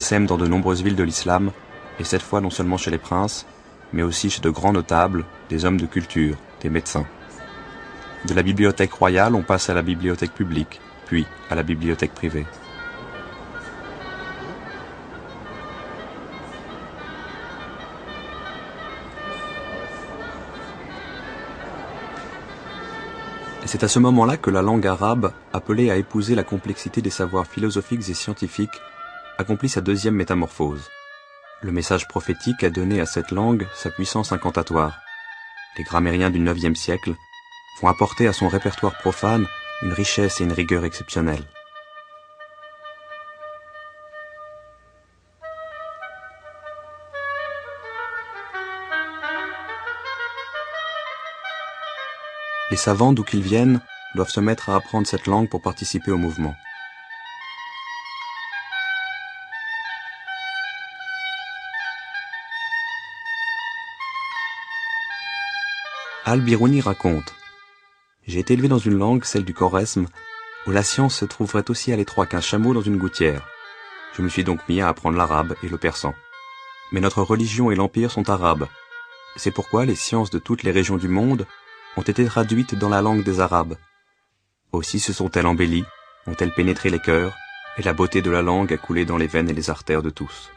sème dans de nombreuses villes de l'islam, et cette fois non seulement chez les princes, mais aussi chez de grands notables, des hommes de culture, des médecins. De la bibliothèque royale, on passe à la bibliothèque publique, puis à la bibliothèque privée. Et c'est à ce moment-là que la langue arabe, appelée à épouser la complexité des savoirs philosophiques et scientifiques, accomplit sa deuxième métamorphose. Le message prophétique a donné à cette langue sa puissance incantatoire. Les grammairiens du IXe siècle vont apporter à son répertoire profane une richesse et une rigueur exceptionnelles. Les savants, d'où qu'ils viennent, doivent se mettre à apprendre cette langue pour participer au mouvement. Al-Biruni raconte « J'ai été élevé dans une langue, celle du Khorezm, où la science se trouverait aussi à l'étroit qu'un chameau dans une gouttière. Je me suis donc mis à apprendre l'arabe et le persan. Mais notre religion et l'empire sont arabes. C'est pourquoi les sciences de toutes les régions du monde ont été traduites dans la langue des Arabes. Aussi se sont-elles embellies, ont-elles pénétré les cœurs, et la beauté de la langue a coulé dans les veines et les artères de tous. »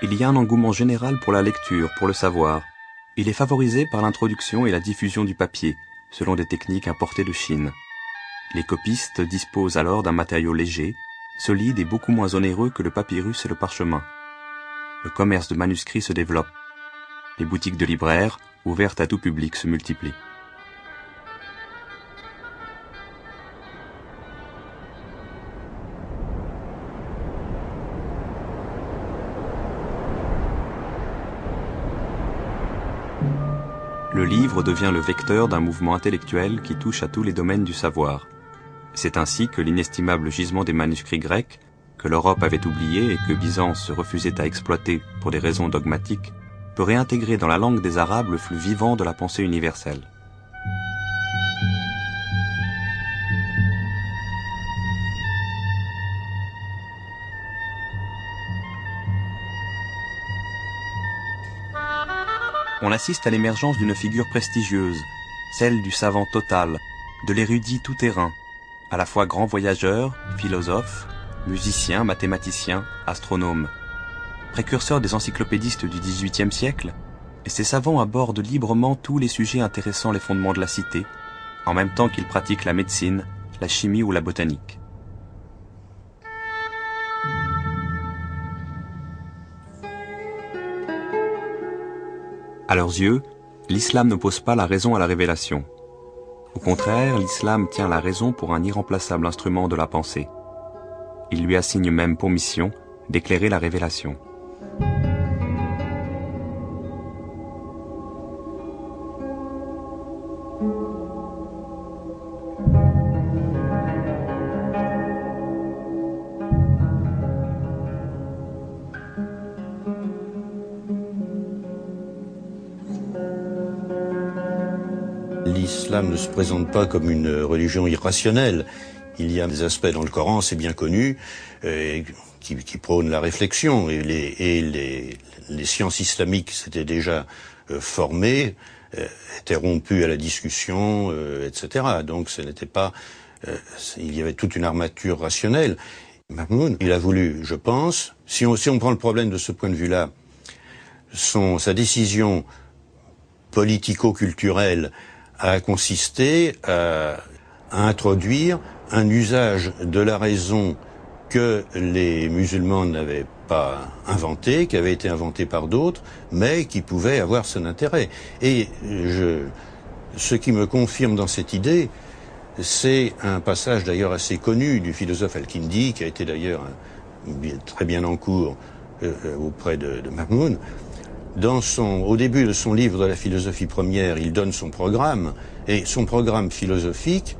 Il y a un engouement général pour la lecture, pour le savoir. Il est favorisé par l'introduction et la diffusion du papier, selon des techniques importées de Chine. Les copistes disposent alors d'un matériau léger, solide et beaucoup moins onéreux que le papyrus et le parchemin. Le commerce de manuscrits se développe. Les boutiques de libraires, ouvertes à tout public, se multiplient. Le livre devient le vecteur d'un mouvement intellectuel qui touche à tous les domaines du savoir. C'est ainsi que l'inestimable gisement des manuscrits grecs, que l'Europe avait oublié et que Byzance se refusait à exploiter pour des raisons dogmatiques, peut réintégrer dans la langue des Arabes le flux vivant de la pensée universelle. On assiste à l'émergence d'une figure prestigieuse, celle du savant total, de l'érudit tout-terrain, à la fois grand voyageur, philosophe, musicien, mathématicien, astronome. Précurseur des encyclopédistes du XVIIIe siècle, ces savants abordent librement tous les sujets intéressant les fondements de la cité, en même temps qu'ils pratiquent la médecine, la chimie ou la botanique. À leurs yeux, l'islam n'oppose pas la raison à la révélation. Au contraire, l'islam tient la raison pour un irremplaçable instrument de la pensée. Il lui assigne même pour mission d'éclairer la révélation. L'islam ne se présente pas comme une religion irrationnelle. Il y a des aspects dans le Coran, c'est bien connu, qui prônent la réflexion. Et les sciences islamiques s'étaient déjà formées, étaient rompues à la discussion, etc. Donc ce n'était pas... il y avait toute une armature rationnelle. Mahmoud, il a voulu, je pense, si on prend le problème de ce point de vue-là, sa décision politico-culturelle a consisté à introduire un usage de la raison que les musulmans n'avaient pas inventé, qui avait été inventé par d'autres, mais qui pouvait avoir son intérêt. Et ce qui me confirme dans cette idée, c'est un passage d'ailleurs assez connu du philosophe Al-Kindi, qui a été d'ailleurs très bien en cours auprès de Mahmoud. Au début de son livre de la philosophie première, il donne son programme, et son programme philosophique,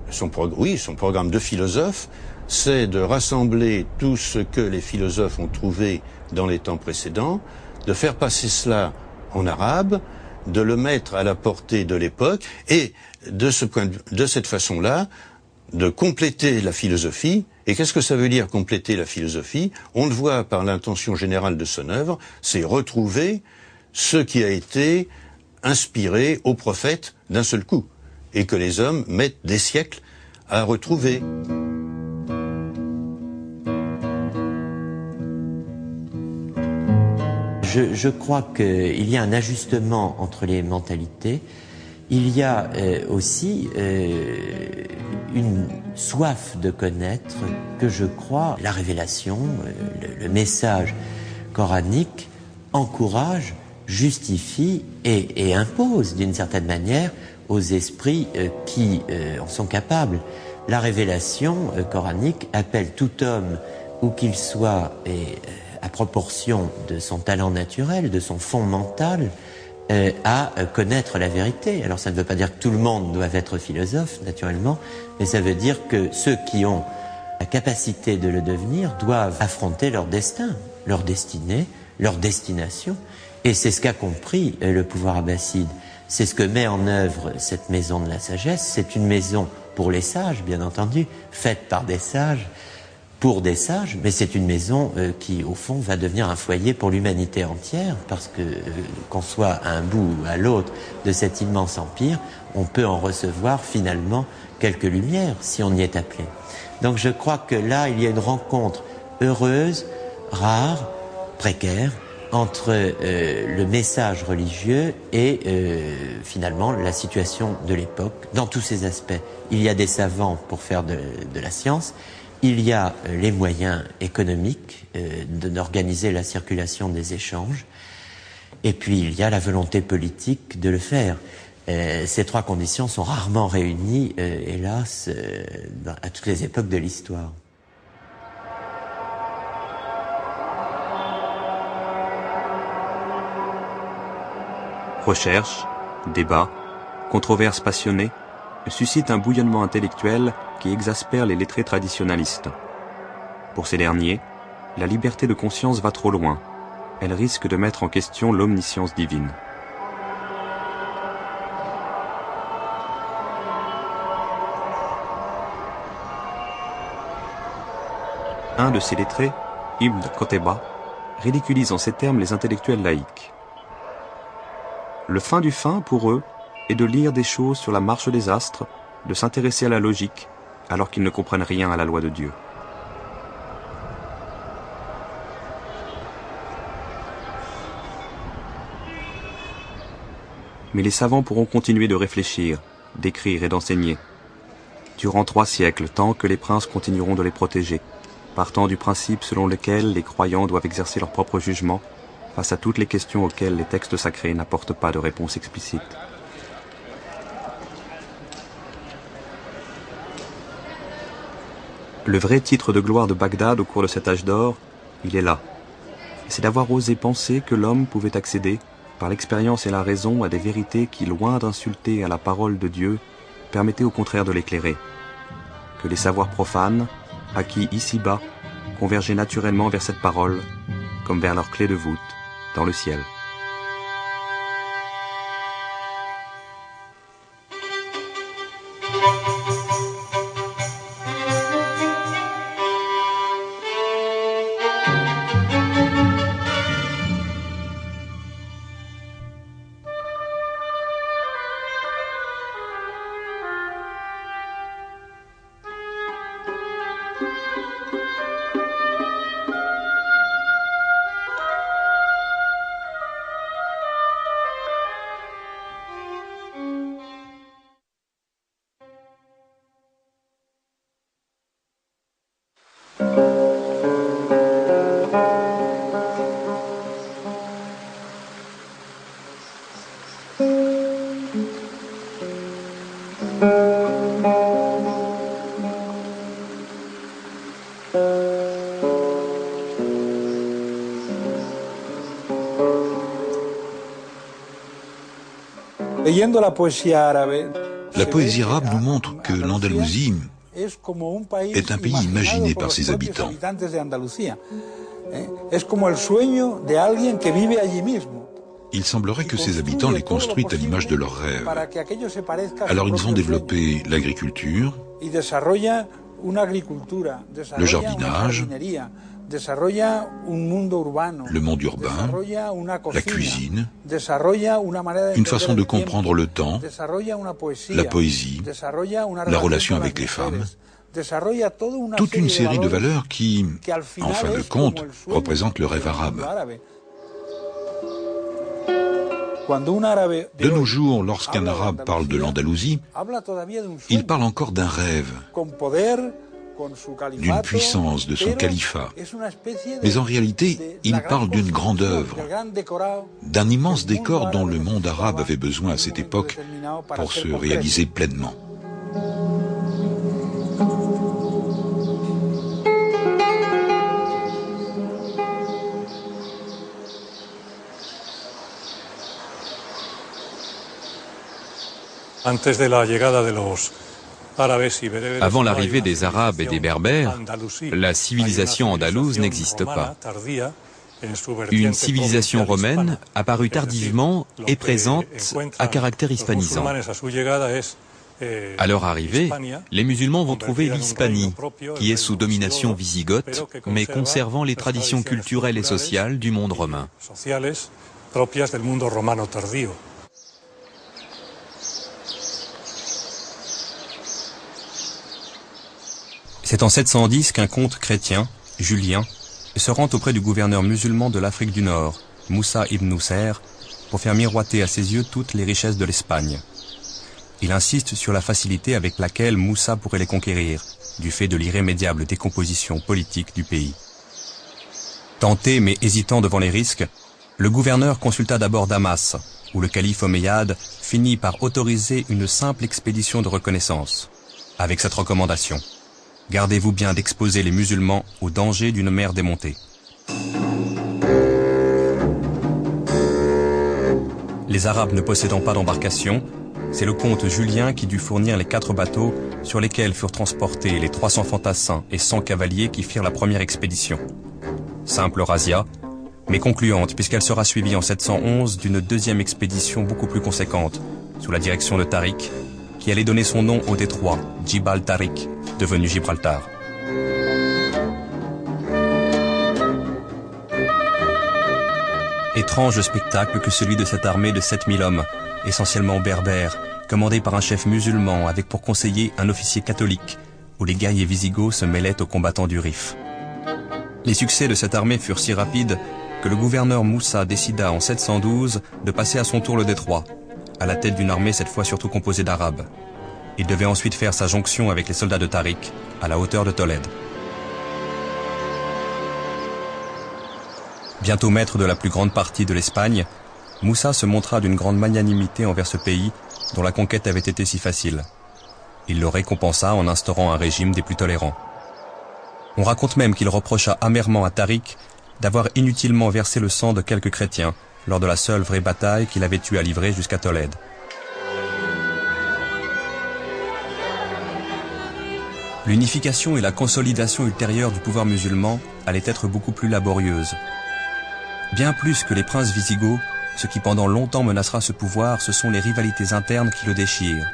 son programme de philosophe, c'est de rassembler tout ce que les philosophes ont trouvé dans les temps précédents, de faire passer cela en arabe, de le mettre à la portée de l'époque, et de cette façon-là, de compléter la philosophie. Et qu'est-ce que ça veut dire compléter la philosophie? On le voit par l'intention générale de son œuvre, c'est retrouver ce qui a été inspiré aux prophètes d'un seul coup, et que les hommes mettent des siècles à retrouver. Je crois qu'il y a un ajustement entre les mentalités. Il y a aussi une soif de connaître que je crois la révélation, le message coranique encourage, justifie et impose d'une certaine manière aux esprits qui en sont capables. La révélation coranique appelle tout homme, où qu'il soit, à proportion de son talent naturel, de son fond mental, à connaître la vérité. Alors ça ne veut pas dire que tout le monde doit être philosophe, naturellement, mais ça veut dire que ceux qui ont la capacité de le devenir doivent affronter leur destin, leur destinée, leur destination. Et c'est ce qu'a compris le pouvoir abbasside. C'est ce que met en œuvre cette maison de la sagesse. C'est une maison pour les sages, bien entendu, faite par des sages, pour des sages, mais c'est une maison qui, au fond, va devenir un foyer pour l'humanité entière, parce que, qu'on soit à un bout ou à l'autre de cet immense empire, on peut en recevoir finalement quelques lumières, si on y est appelé. Donc je crois que là, il y a une rencontre heureuse, rare, précaire, entre le message religieux et finalement la situation de l'époque, dans tous ses aspects. Il y a des savants pour faire de la science, il y a les moyens économiques d'organiser la circulation des échanges, et puis il y a la volonté politique de le faire. Ces trois conditions sont rarement réunies, hélas, à toutes les époques de l'histoire. Recherche, débat, controverses passionnées suscitent un bouillonnement intellectuel qui exaspère les lettrés traditionalistes. Pour ces derniers, la liberté de conscience va trop loin. Elle risque de mettre en question l'omniscience divine. Un de ces lettrés, Ibn Qutayba, ridiculise en ces termes les intellectuels laïcs. Le fin du fin, pour eux, est de lire des choses sur la marche des astres, de s'intéresser à la logique, alors qu'ils ne comprennent rien à la loi de Dieu. Mais les savants pourront continuer de réfléchir, d'écrire et d'enseigner, durant 3 siècles, tant que les princes continueront de les protéger, partant du principe selon lequel les croyants doivent exercer leur propre jugement face à toutes les questions auxquelles les textes sacrés n'apportent pas de réponse explicite. Le vrai titre de gloire de Bagdad au cours de cet âge d'or, il est là. C'est d'avoir osé penser que l'homme pouvait accéder, par l'expérience et la raison, à des vérités qui, loin d'insulter à la parole de Dieu, permettaient au contraire de l'éclairer. Que les savoirs profanes, acquis ici-bas, convergeaient naturellement vers cette parole, comme vers leur clé de voûte, dans le ciel. La poésie arabe nous montre que l'Andalousie est un pays imaginé par ses habitants. Il semblerait que ses habitants l'aient construite à l'image de leurs rêves. Alors ils ont développé l'agriculture, le jardinage, le monde urbain, la cuisine, une façon de comprendre le temps, la poésie, la relation avec les femmes, toute une série de valeurs qui, en fin de compte, représentent le rêve arabe. De nos jours, lorsqu'un arabe parle de l'Andalousie, il parle encore d'un rêve, d'une puissance, de son califat. Mais en réalité, il parle d'une grande œuvre, d'un immense décor dont le monde arabe avait besoin à cette époque pour se réaliser pleinement. Avant l'arrivée des Arabes et des Berbères, la civilisation andalouse n'existe pas. Une civilisation romaine, apparue tardivement, est présente à caractère hispanisant. À leur arrivée, les musulmans vont trouver l'Hispanie, qui est sous domination wisigoth, mais conservant les traditions culturelles et sociales du monde romain. C'est en 710 qu'un comte chrétien, Julien, se rend auprès du gouverneur musulman de l'Afrique du Nord, Moussa ibn Nusayr, pour faire miroiter à ses yeux toutes les richesses de l'Espagne. Il insiste sur la facilité avec laquelle Moussa pourrait les conquérir, du fait de l'irrémédiable décomposition politique du pays. Tenté mais hésitant devant les risques, le gouverneur consulta d'abord Damas, où le calife omeyyade finit par autoriser une simple expédition de reconnaissance, avec cette recommandation: gardez-vous bien d'exposer les musulmans au danger d'une mer démontée. Les Arabes ne possédant pas d'embarcation, c'est le comte Julien qui dut fournir les 4 bateaux sur lesquels furent transportés les 300 fantassins et 100 cavaliers qui firent la première expédition. Simple razzia, mais concluante puisqu'elle sera suivie en 711 d'une deuxième expédition beaucoup plus conséquente, sous la direction de Tariq, qui allait donner son nom au détroit, Djibal Tariq, devenu Gibraltar. Étrange spectacle que celui de cette armée de 7000 hommes, essentiellement berbères, commandée par un chef musulman avec pour conseiller un officier catholique, où les guerriers visigoths se mêlaient aux combattants du Rif. Les succès de cette armée furent si rapides que le gouverneur Moussa décida en 712 de passer à son tour le détroit, à la tête d'une armée cette fois surtout composée d'Arabes. Il devait ensuite faire sa jonction avec les soldats de Tariq, à la hauteur de Tolède. Bientôt maître de la plus grande partie de l'Espagne, Moussa se montra d'une grande magnanimité envers ce pays dont la conquête avait été si facile. Il le récompensa en instaurant un régime des plus tolérants. On raconte même qu'il reprocha amèrement à Tariq d'avoir inutilement versé le sang de quelques chrétiens lors de la seule vraie bataille qu'il avait eu à livrer jusqu'à Tolède. L'unification et la consolidation ultérieure du pouvoir musulman allaient être beaucoup plus laborieuses. Bien plus que les princes visigoths, ce qui pendant longtemps menacera ce pouvoir, ce sont les rivalités internes qui le déchirent.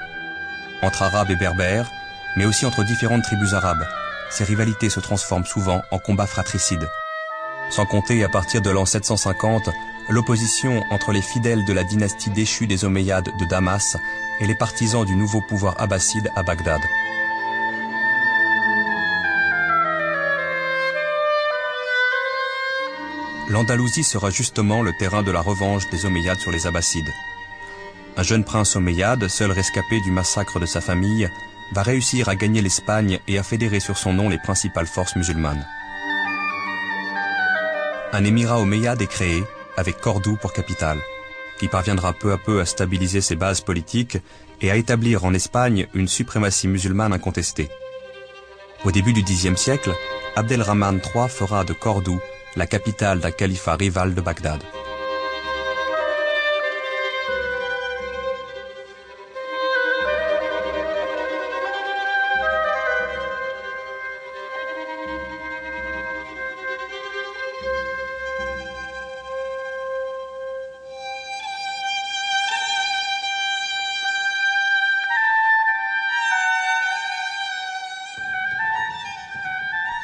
Entre Arabes et Berbères, mais aussi entre différentes tribus arabes, ces rivalités se transforment souvent en combats fratricides. Sans compter, à partir de l'an 750, l'opposition entre les fidèles de la dynastie déchue des Omeyyades de Damas et les partisans du nouveau pouvoir abbasside à Bagdad. L'Andalousie sera justement le terrain de la revanche des Omeyyades sur les Abbassides. Un jeune prince omeyyade, seul rescapé du massacre de sa famille, va réussir à gagner l'Espagne et à fédérer sur son nom les principales forces musulmanes. Un émirat omeyyade est créé, avec Cordoue pour capitale, qui parviendra peu à peu à stabiliser ses bases politiques et à établir en Espagne une suprématie musulmane incontestée. Au début du Xe siècle, Abdelrahman III fera de Cordoue la capitale d'un califat rival de Bagdad.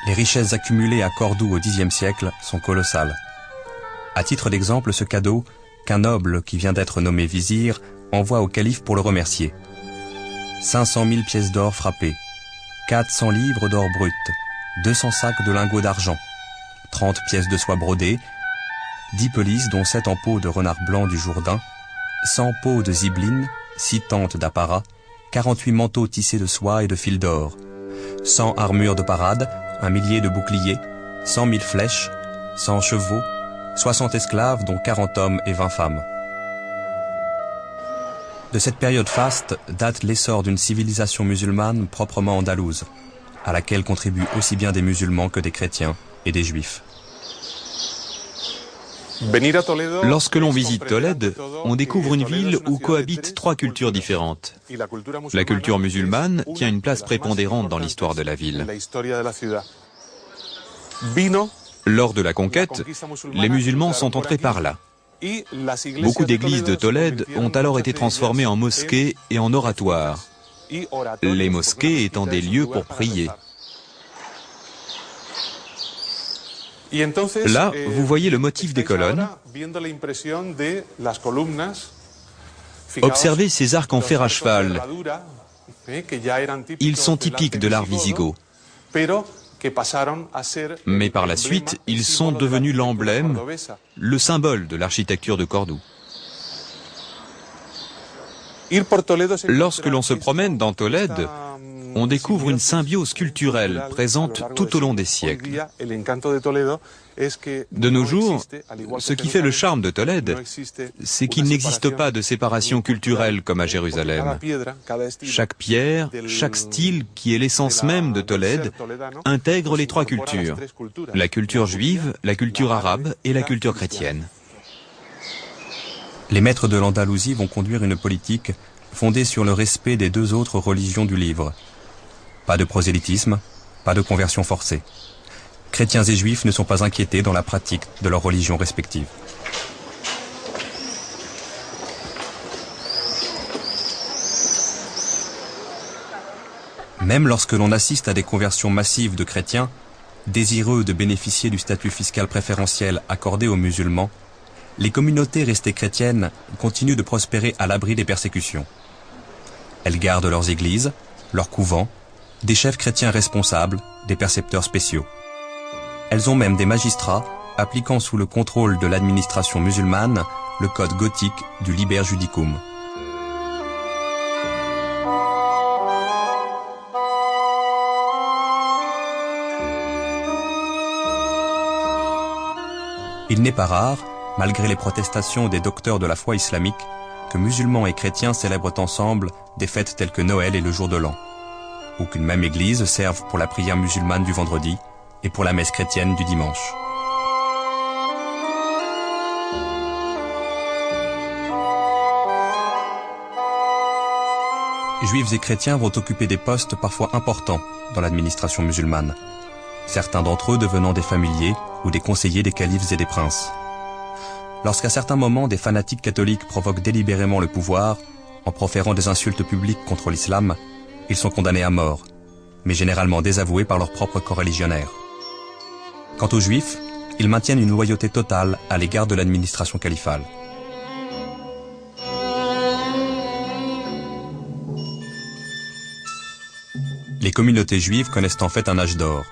Les richesses accumulées à Cordoue au Xe siècle sont colossales. À titre d'exemple, ce cadeau qu'un noble qui vient d'être nommé vizir envoie au calife pour le remercier. 500 000 pièces d'or frappées, 400 livres d'or brut, 200 sacs de lingots d'argent, 30 pièces de soie brodée, 10 pelisses dont 7 en peau de renard blanc du Jourdain, 100 peaux de zibeline, 6 tentes d'apparat, 48 manteaux tissés de soie et de fil d'or, 100 armures de parade, 1 millier de boucliers, 100 000 flèches, 100 chevaux, 60 esclaves dont 40 hommes et 20 femmes. De cette période faste date l'essor d'une civilisation musulmane proprement andalouse, à laquelle contribuent aussi bien des musulmans que des chrétiens et des juifs. Lorsque l'on visite Tolède, on découvre une ville où cohabitent 3 cultures différentes. La culture musulmane tient une place prépondérante dans l'histoire de la ville. Lors de la conquête, les musulmans sont entrés par là. Beaucoup d'églises de Tolède ont alors été transformées en mosquées et en oratoires, les mosquées étant des lieux pour prier. Là, vous voyez le motif des colonnes. Observez ces arcs en fer à cheval. Ils sont typiques de l'art wisigoth. Mais par la suite, ils sont devenus l'emblème, le symbole de l'architecture de Cordoue. Lorsque l'on se promène dans Tolède, on découvre une symbiose culturelle présente tout au long des siècles. De nos jours, ce qui fait le charme de Tolède, c'est qu'il n'existe pas de séparation culturelle comme à Jérusalem. Chaque pierre, chaque style, qui est l'essence même de Tolède, intègre les 3 cultures, la culture juive, la culture arabe et la culture chrétienne. Les maîtres de l'Andalousie vont conduire une politique fondée sur le respect des 2 autres religions du livre. Pas de prosélytisme, pas de conversion forcée. Chrétiens et juifs ne sont pas inquiétés dans la pratique de leurs religions respectives. Même lorsque l'on assiste à des conversions massives de chrétiens, désireux de bénéficier du statut fiscal préférentiel accordé aux musulmans, les communautés restées chrétiennes continuent de prospérer à l'abri des persécutions. Elles gardent leurs églises, leurs couvents, des chefs chrétiens responsables, des percepteurs spéciaux. Elles ont même des magistrats appliquant sous le contrôle de l'administration musulmane le code gothique du Liber Judicum. Il n'est pas rare, malgré les protestations des docteurs de la foi islamique, que musulmans et chrétiens célèbrent ensemble des fêtes telles que Noël et le jour de l'an, ou qu'une même église serve pour la prière musulmane du vendredi et pour la messe chrétienne du dimanche. Juifs et chrétiens vont occuper des postes parfois importants dans l'administration musulmane, certains d'entre eux devenant des familiers ou des conseillers des califes et des princes. Lorsqu'à certains moments des fanatiques catholiques provoquent délibérément le pouvoir, en proférant des insultes publiques contre l'islam, ils sont condamnés à mort, mais généralement désavoués par leurs propres coreligionnaires. Quant aux juifs, ils maintiennent une loyauté totale à l'égard de l'administration califale. Les communautés juives connaissent en fait un âge d'or.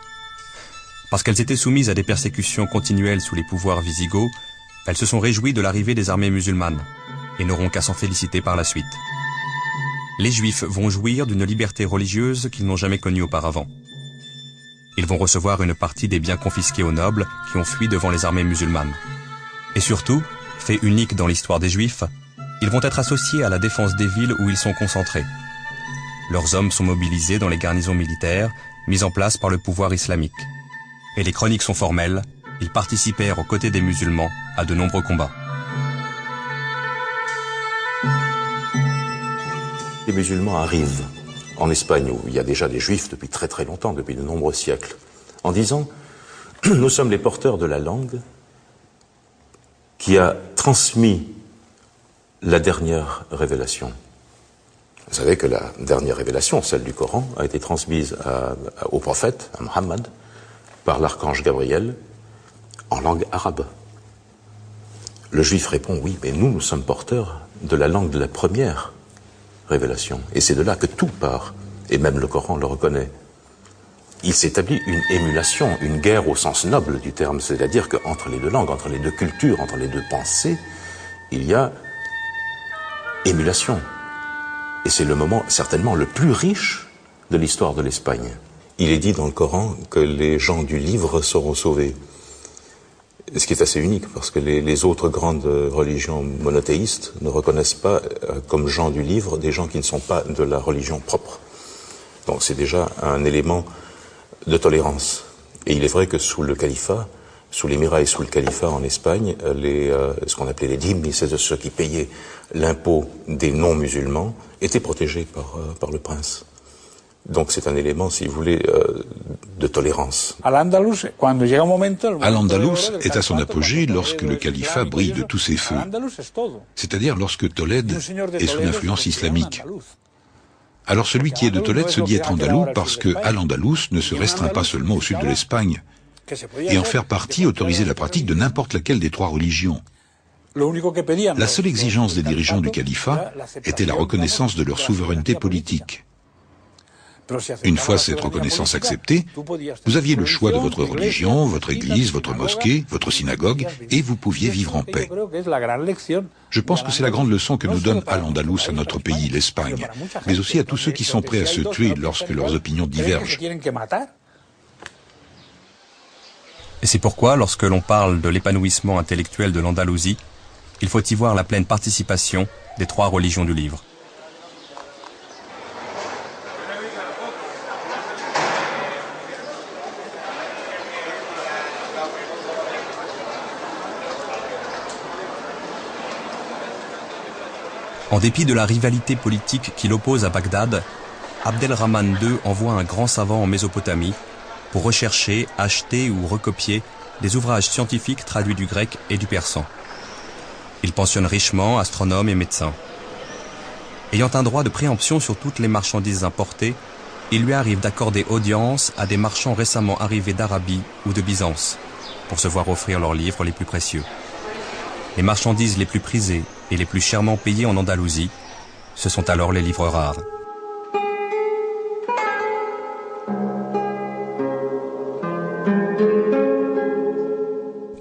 Parce qu'elles étaient soumises à des persécutions continuelles sous les pouvoirs wisigoths, elles se sont réjouies de l'arrivée des armées musulmanes et n'auront qu'à s'en féliciter par la suite. Les Juifs vont jouir d'une liberté religieuse qu'ils n'ont jamais connue auparavant. Ils vont recevoir une partie des biens confisqués aux nobles qui ont fui devant les armées musulmanes. Et surtout, fait unique dans l'histoire des Juifs, ils vont être associés à la défense des villes où ils sont concentrés. Leurs hommes sont mobilisés dans les garnisons militaires mises en place par le pouvoir islamique. Et les chroniques sont formelles, ils participèrent aux côtés des musulmans à de nombreux combats. Les musulmans arrivent en Espagne, où il y a déjà des juifs depuis très très longtemps, depuis de nombreux siècles, en disant « Nous sommes les porteurs de la langue qui a transmis la dernière révélation. » Vous savez que la dernière révélation, celle du Coran, a été transmise au prophète, à Mohammed, par l'archange Gabriel en langue arabe. Le juif répond, oui, mais nous sommes porteurs de la langue de la première révélation. Et c'est de là que tout part, et même le Coran le reconnaît. Il s'établit une émulation, une guerre au sens noble du terme, c'est-à-dire qu'entre les deux langues, entre les deux cultures, entre les deux pensées, il y a émulation. Et c'est le moment certainement le plus riche de l'histoire de l'Espagne. Il est dit dans le Coran que les gens du livre seront sauvés. Ce qui est assez unique, parce que les autres grandes religions monothéistes ne reconnaissent pas comme gens du livre des gens qui ne sont pas de la religion propre. Donc c'est déjà un élément de tolérance. Et il est vrai que sous le califat, sous l'émirat et sous le califat en Espagne, ce qu'on appelait les dhimmi, c'est ceux qui payaient l'impôt des non-musulmans, étaient protégés par le prince. Donc c'est un élément, si vous voulez, de tolérance. Al-Andalus est à son apogée lorsque le califat brille de tous ses feux, c'est-à-dire lorsque Tolède est sous l'influence islamique. Alors celui qui est de Tolède se dit être andalou parce que Al-Andalus ne se restreint pas seulement au sud de l'Espagne, et en faire partie autorisait la pratique de n'importe laquelle des trois religions. La seule exigence des dirigeants du califat était la reconnaissance de leur souveraineté politique. Une fois cette reconnaissance acceptée, vous aviez le choix de votre religion, votre église, votre mosquée, votre synagogue, et vous pouviez vivre en paix. Je pense que c'est la grande leçon que nous donne Al-Andalus à notre pays, l'Espagne, mais aussi à tous ceux qui sont prêts à se tuer lorsque leurs opinions divergent. Et c'est pourquoi, lorsque l'on parle de l'épanouissement intellectuel de l'Andalousie, il faut y voir la pleine participation des trois religions du livre. En dépit de la rivalité politique qui l'oppose à Bagdad, Abdelrahman II envoie un grand savant en Mésopotamie pour rechercher, acheter ou recopier des ouvrages scientifiques traduits du grec et du persan. Il pensionne richement astronomes et médecins. Ayant un droit de préemption sur toutes les marchandises importées, il lui arrive d'accorder audience à des marchands récemment arrivés d'Arabie ou de Byzance pour se voir offrir leurs livres les plus précieux. Les marchandises les plus prisées et les plus chèrement payées en Andalousie, ce sont alors les livres rares.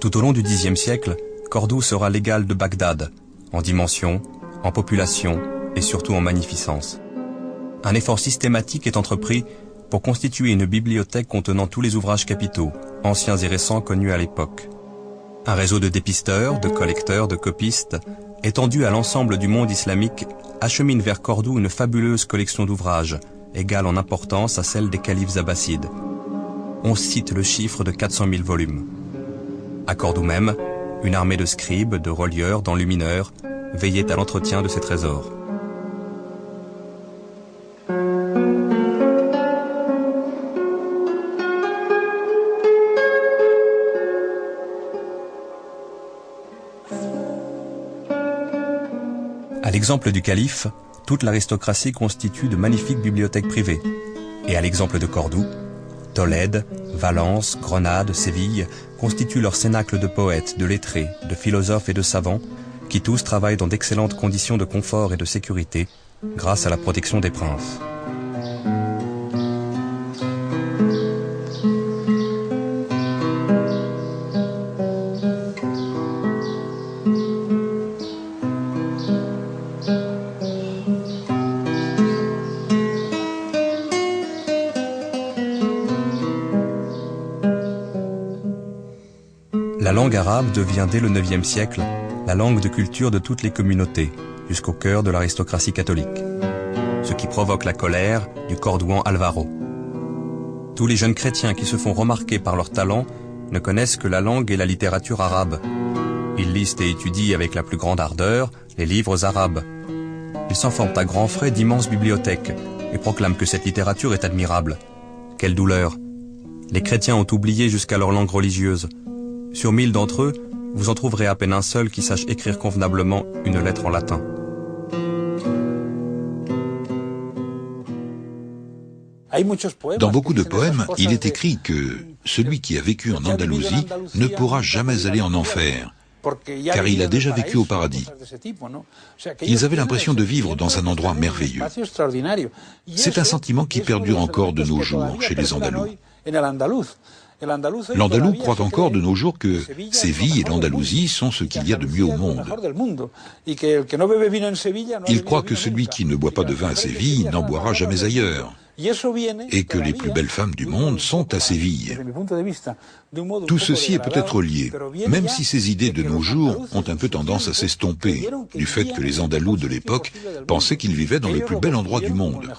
Tout au long du Xe siècle, Cordoue sera l'égal de Bagdad, en dimension, en population et surtout en magnificence. Un effort systématique est entrepris pour constituer une bibliothèque contenant tous les ouvrages capitaux, anciens et récents connus à l'époque. Un réseau de dépisteurs, de collecteurs, de copistes, étendu à l'ensemble du monde islamique, achemine vers Cordoue une fabuleuse collection d'ouvrages, égale en importance à celle des califes abbassides. On cite le chiffre de 400 000 volumes. À Cordoue même, une armée de scribes, de relieurs, d'enlumineurs veillait à l'entretien de ces trésors. À l'exemple du calife, toute l'aristocratie constitue de magnifiques bibliothèques privées. Et à l'exemple de Cordoue, Tolède, Valence, Grenade, Séville constituent leur cénacle de poètes, de lettrés, de philosophes et de savants qui tous travaillent dans d'excellentes conditions de confort et de sécurité grâce à la protection des princes. La langue arabe devient dès le IXe siècle la langue de culture de toutes les communautés, jusqu'au cœur de l'aristocratie catholique, ce qui provoque la colère du Cordouan Alvaro. Tous les jeunes chrétiens qui se font remarquer par leur talent ne connaissent que la langue et la littérature arabe. Ils lisent et étudient avec la plus grande ardeur les livres arabes. Ils s'en forment à grands frais d'immenses bibliothèques et proclament que cette littérature est admirable. Quelle douleur! Les chrétiens ont oublié jusqu'à leur langue religieuse. Sur 1000 d'entre eux, vous en trouverez à peine un seul qui sache écrire convenablement une lettre en latin. Dans beaucoup de poèmes, il est écrit que celui qui a vécu en Andalousie ne pourra jamais aller en enfer, car il a déjà vécu au paradis. Ils avaient l'impression de vivre dans un endroit merveilleux. C'est un sentiment qui perdure encore de nos jours chez les Andalous. L'Andalou croit encore de nos jours que Séville et l'Andalousie sont ce qu'il y a de mieux au monde. Il croit que celui qui ne boit pas de vin à Séville n'en boira jamais ailleurs, et que les plus belles femmes du monde sont à Séville. Tout ceci est peut-être lié, même si ces idées de nos jours ont un peu tendance à s'estomper, du fait que les Andalous de l'époque pensaient qu'ils vivaient dans le plus bel endroit du monde.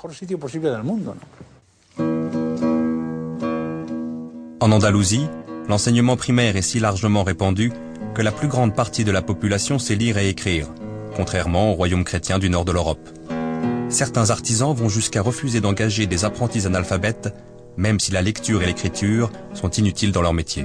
En Andalousie, l'enseignement primaire est si largement répandu que la plus grande partie de la population sait lire et écrire, contrairement aux royaumes chrétiens du nord de l'Europe. Certains artisans vont jusqu'à refuser d'engager des apprentis analphabètes, même si la lecture et l'écriture sont inutiles dans leur métier.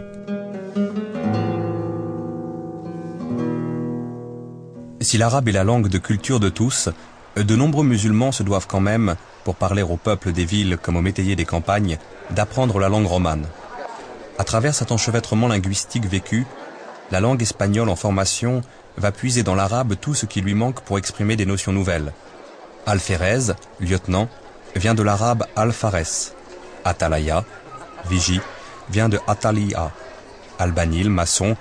Si l'arabe est la langue de culture de tous, de nombreux musulmans se doivent quand même, pour parler au peuple des villes comme aux métayers des campagnes, d'apprendre la langue romane. À travers cet enchevêtrement linguistique vécu, la langue espagnole en formation va puiser dans l'arabe tout ce qui lui manque pour exprimer des notions nouvelles. Alferez, lieutenant, vient de l'arabe al-fares. Atalaya, vigie, vient de ataliya. Albanil, maçon,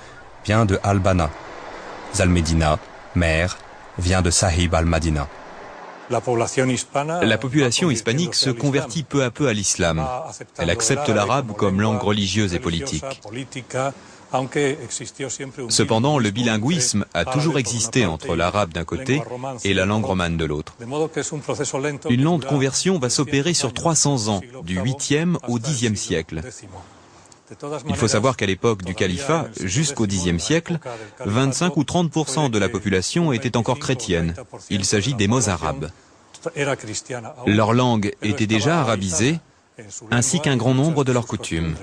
vient de albana. Zalmedina, maire, vient de sahib al-madina. La population hispanique se convertit peu à peu à l'islam. Elle accepte l'arabe comme langue religieuse et politique. Cependant, le bilinguisme a toujours existé entre l'arabe d'un côté et la langue romane de l'autre. Une lente conversion va s'opérer sur 300 ans, du 8e au 10e siècle. Il faut savoir qu'à l'époque du califat, jusqu'au Xe siècle, 25 ou 30% de la population était encore chrétienne. Il s'agit des mozarabes. Leur langue était déjà arabisée, ainsi qu'un grand nombre de leurs coutumes.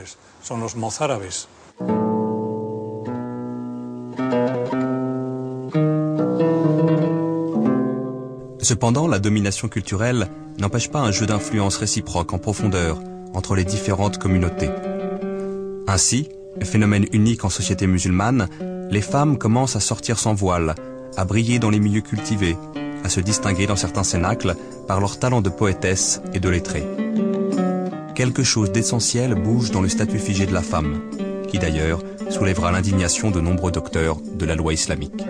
Cependant, la domination culturelle n'empêche pas un jeu d'influence réciproque en profondeur entre les différentes communautés. Ainsi, phénomène unique en société musulmane, les femmes commencent à sortir sans voile, à briller dans les milieux cultivés, à se distinguer dans certains cénacles par leur talent de poétesse et de lettrée. Quelque chose d'essentiel bouge dans le statut figé de la femme, qui d'ailleurs soulèvera l'indignation de nombreux docteurs de la loi islamique.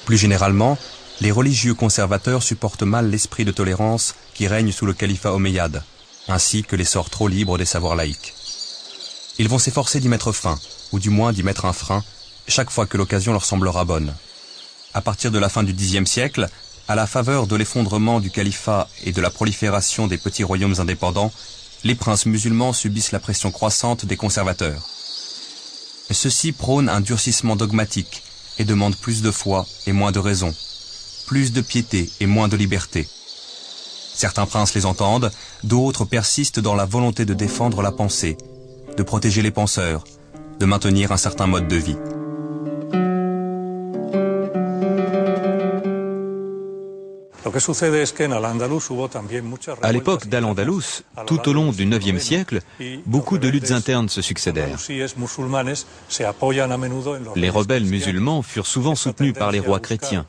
Plus généralement, les religieux conservateurs supportent mal l'esprit de tolérance qui règne sous le califat omeyyade, ainsi que l'essor trop libre des savoirs laïques. Ils vont s'efforcer d'y mettre fin, ou du moins d'y mettre un frein, chaque fois que l'occasion leur semblera bonne. À partir de la fin du Xe siècle, à la faveur de l'effondrement du califat et de la prolifération des petits royaumes indépendants, les princes musulmans subissent la pression croissante des conservateurs. Ceux-ci prônent un durcissement dogmatique, et demandent plus de foi et moins de raison, plus de piété et moins de liberté. Certains princes les entendent, d'autres persistent dans la volonté de défendre la pensée, de protéger les penseurs, de maintenir un certain mode de vie. À l'époque d'Al-Andalus, tout au long du IXe siècle, beaucoup de luttes internes se succédèrent. Les rebelles musulmans furent souvent soutenus par les rois chrétiens.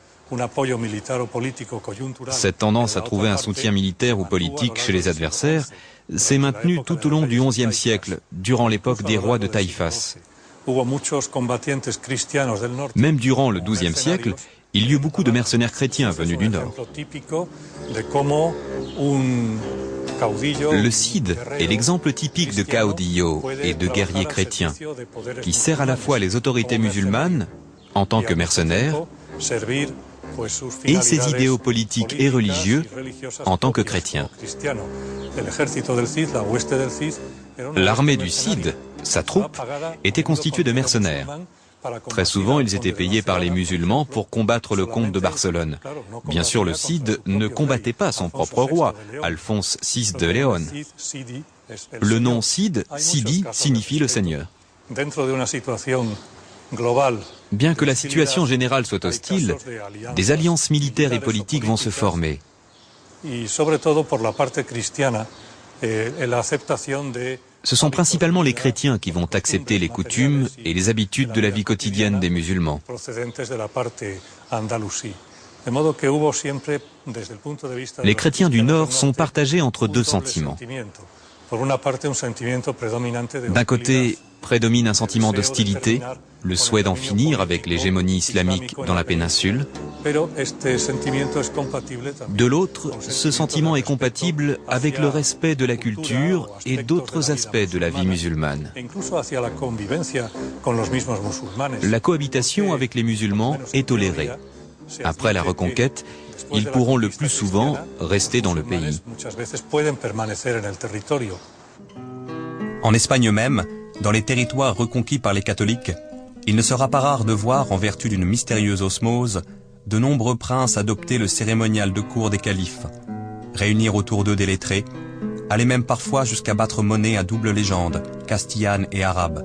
Cette tendance à trouver un soutien militaire ou politique chez les adversaires s'est maintenue tout au long du XIe siècle, durant l'époque des rois de Taïfas. Même durant le XIIe siècle, il y eut beaucoup de mercenaires chrétiens venus du Nord. Le Cid est l'exemple typique de caudillo et de guerrier chrétien, qui sert à la fois les autorités musulmanes, en tant que mercenaires, et ses idéaux politiques et religieux, en tant que chrétiens. L'armée du Cid, sa troupe, était constituée de mercenaires. Très souvent, ils étaient payés par les musulmans pour combattre le comte de Barcelone. Bien sûr, le Cid ne combattait pas son propre roi, Alphonse VI de Léon. Le nom Cid, Sidi, signifie le Seigneur. Bien que la situation générale soit hostile, des alliances militaires et politiques vont se former. Ce sont principalement les chrétiens qui vont accepter les coutumes et les habitudes de la vie quotidienne des musulmans. Les chrétiens du Nord sont partagés entre deux sentiments. D'un côté, prédomine un sentiment d'hostilité, le souhait d'en finir avec l'hégémonie islamique dans la péninsule. De l'autre, ce sentiment est compatible avec le respect de la culture et d'autres aspects de la vie musulmane. La cohabitation avec les musulmans est tolérée. Après la reconquête, ils pourront le plus souvent rester dans le pays. En Espagne même, dans les territoires reconquis par les catholiques, il ne sera pas rare de voir, en vertu d'une mystérieuse osmose, de nombreux princes adopter le cérémonial de cour des califes, réunir autour d'eux des lettrés, aller même parfois jusqu'à battre monnaie à double légende, castillane et arabe.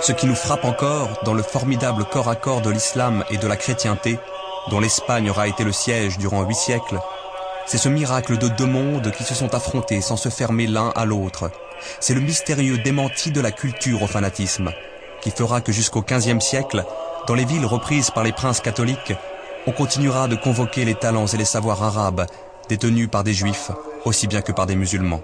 Ce qui nous frappe encore dans le formidable corps à corps de l'islam et de la chrétienté, dont l'Espagne aura été le siège durant 8 siècles, c'est ce miracle de deux mondes qui se sont affrontés sans se fermer l'un à l'autre. C'est le mystérieux démenti de la culture au fanatisme, qui fera que jusqu'au XVe siècle, dans les villes reprises par les princes catholiques, on continuera de convoquer les talents et les savoirs arabes, détenus par des juifs, aussi bien que par des musulmans.